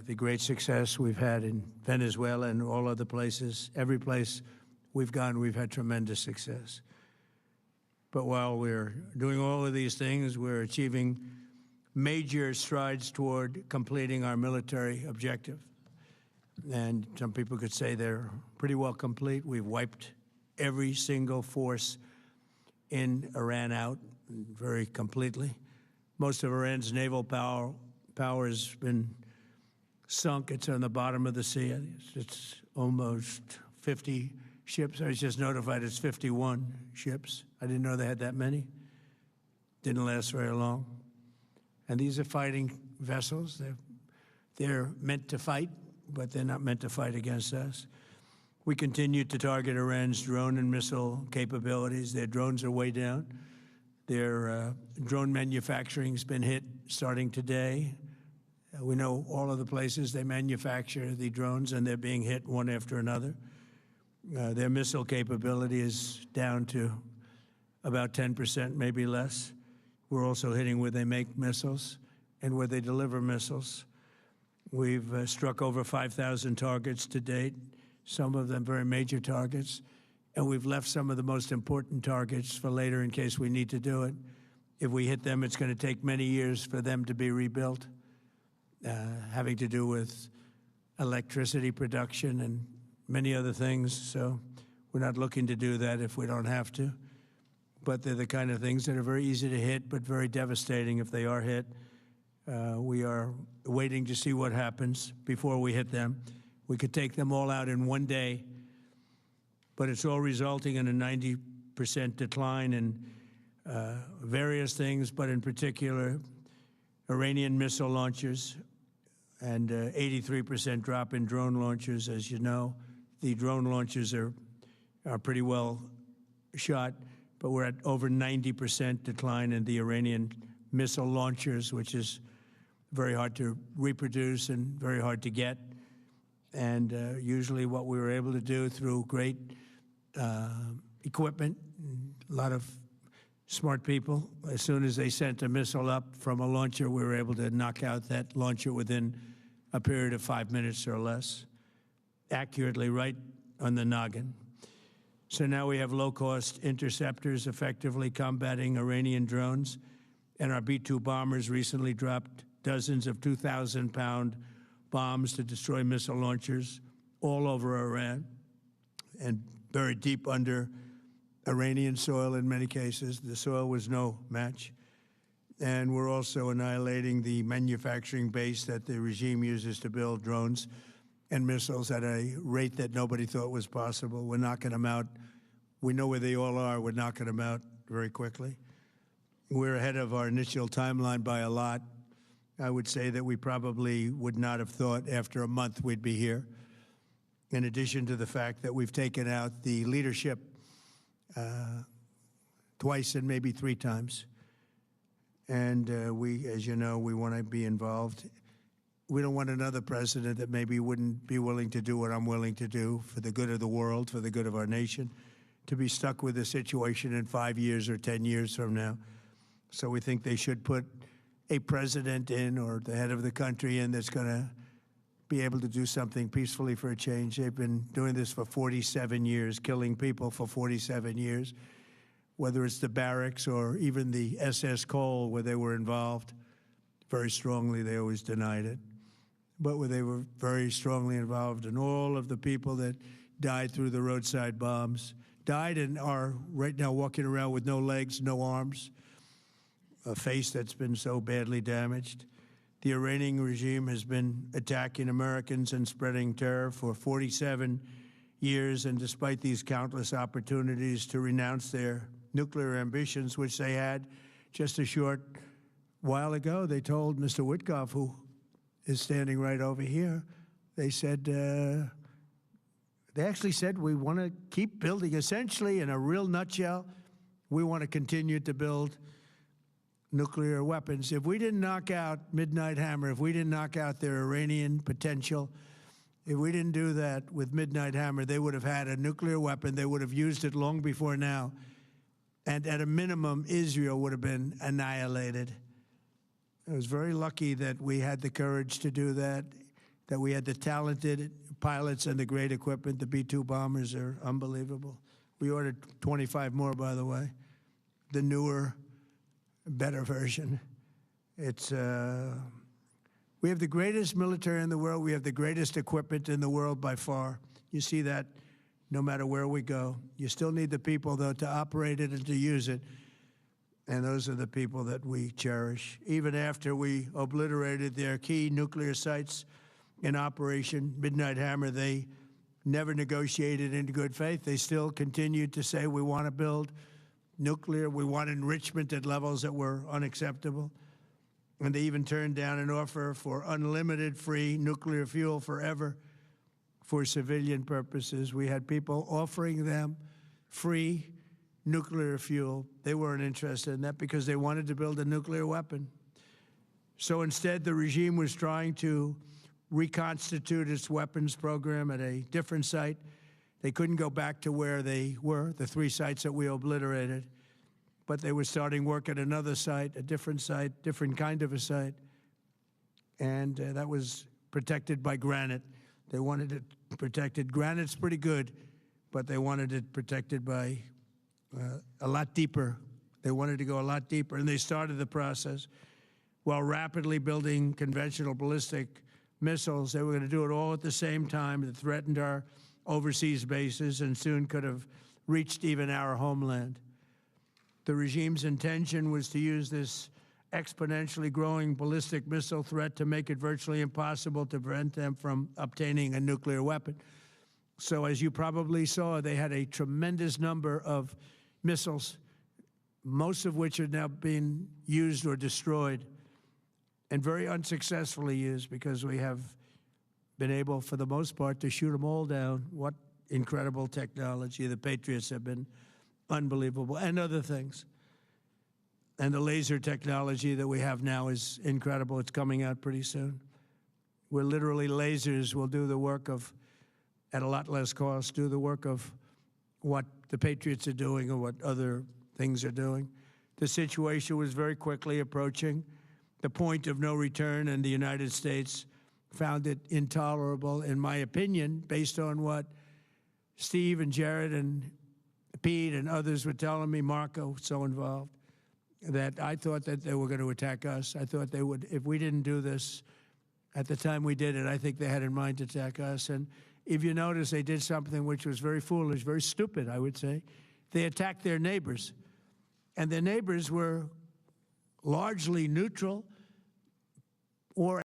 The great success we've had in Venezuela and all other places. Every place we've gone, we've had tremendous success. But while we're doing all of these things, we're achieving major strides toward completing our military objective. And some people could say they're pretty well complete. We've wiped every single force in Iran out very completely. Most of Iran's naval power has been sunk. It's on the bottom of the sea. It's almost 50 ships. I was just notified it's 51 ships. I didn't know they had that many. Didn't last very long. And these are fighting vessels. They're meant to fight, but they're not meant to fight against us. We continue to target Iran's drone and missile capabilities. Their drones are way down. Their drone manufacturing's been hit starting today. We know all of the places they manufacture the drones, and they're being hit one after another. Their missile capability is down to about 10%, maybe less. We're also hitting where they make missiles and where they deliver missiles. We've struck over 5,000 targets to date, some of them very major targets, and we've left some of the most important targets for later in case we need to do it. If we hit them, it's going to take many years for them to be rebuilt, having to do with electricity production and many other things. So we're not looking to do that if we don't have to. But they're the kind of things that are very easy to hit, but very devastating if they are hit. We are waiting to see what happens before we hit them. We could take them all out in one day, but it's all resulting in a 90% decline in various things, but in particular, Iranian missile launchers and 83% drop in drone launchers. As you know, the drone launchers are pretty well shot, but we're at over 90% decline in the Iranian missile launchers, which is very hard to reproduce and very hard to get. And usually what we were able to do through great equipment, a lot of smart people, as soon as they sent a missile up from a launcher, we were able to knock out that launcher within a period of 5 minutes or less, accurately right on the noggin. So now we have low-cost interceptors effectively combating Iranian drones, and our B-2 bombers recently dropped dozens of 2,000-pound bombs to destroy missile launchers all over Iran and buried deep under Iranian soil in many cases. The soil was no match. And we're also annihilating the manufacturing base that the regime uses to build drones and missiles at a rate that nobody thought was possible. We're knocking them out. We know where they all are. We're knocking them out very quickly. We're ahead of our initial timeline by a lot. I would say that we probably would not have thought after a month we'd be here, in addition to the fact that we've taken out the leadership twice and maybe 3 times. And we, as you know, we want to be involved. We don't want another president that maybe wouldn't be willing to do what I'm willing to do for the good of the world, for the good of our nation, to be stuck with a situation in 5 years or 10 years from now. So we think they should put a president in, or the head of the country in, that's going to be able to do something peacefully for a change. They've been doing this for 47 years, killing people for 47 years, whether it's the barracks or even the SS Cole, where they were involved. Very strongly, they always denied it. But where they were very strongly involved in all of the people that died through the roadside bombs, died and are right now walking around with no legs, no arms, a face that's been so badly damaged. The Iranian regime has been attacking Americans and spreading terror for 47 years, and despite these countless opportunities to renounce their nuclear ambitions, which they had just a short while ago, they told Mr. Witkoff, who is standing right over here, they said, they actually said, we want to keep building. Essentially, in a real nutshell, we want to continue to build nuclear weapons. If we didn't knock out Midnight Hammer, if we didn't knock out their Iranian potential, if we didn't do that with Midnight Hammer, they would have had a nuclear weapon. They would have used it long before now. And at a minimum, Israel would have been annihilated. I was very lucky that we had the courage to do that. that we had the talented pilots and the great equipment. The B-2 bombers are unbelievable. We ordered 25 more, by the way, the newer, better version. It's, we have the greatest military in the world. We have the greatest equipment in the world by far. You see that no matter where we go. You still need the people, though, to operate it and to use it. And those are the people that we cherish. Even after we obliterated their key nuclear sites in Operation Midnight Hammer, they never negotiated in good faith. They still continued to say, we want to build nuclear. We want enrichment at levels that were unacceptable. And they even turned down an offer for unlimited free nuclear fuel forever for civilian purposes. We had people offering them free nuclear fuel. They weren't interested in that because they wanted to build a nuclear weapon. So instead, the regime was trying to reconstitute its weapons program at a different site. They couldn't go back to where they were, the 3 sites that we obliterated, but they were starting work at another site, a different site, different kind of a site, and that was protected by granite. They wanted it protected. Granite's pretty good, but they wanted it protected by a lot deeper. They wanted to go a lot deeper, and they started the process while rapidly building conventional ballistic missiles. They were going to do it all at the same time. It threatened our overseas bases and soon could have reached even our homeland. The regime's intention was to use this exponentially growing ballistic missile threat to make it virtually impossible to prevent them from obtaining a nuclear weapon. So as you probably saw, they had a tremendous number of missiles, most of which are now being used or destroyed, and very unsuccessfully used because we have been able, for the most part, to shoot them all down. What incredible technology. The Patriots have been unbelievable, and other things. And the laser technology that we have now is incredible. It's coming out pretty soon. Where literally lasers will do the work of, at a lot less cost, do the work of what the Patriots are doing or what other things are doing. The situation was very quickly approaching the point of no return, and the United States found it intolerable, in my opinion, based on what Steve and Jared and Pete and others were telling me, Marco, so involved, that I thought that they were going to attack us. I thought they would, if we didn't do this at the time we did it, I think they had in mind to attack us. And if you notice, they did something which was very foolish, very stupid, I would say. They attacked their neighbors. And their neighbors were largely neutral or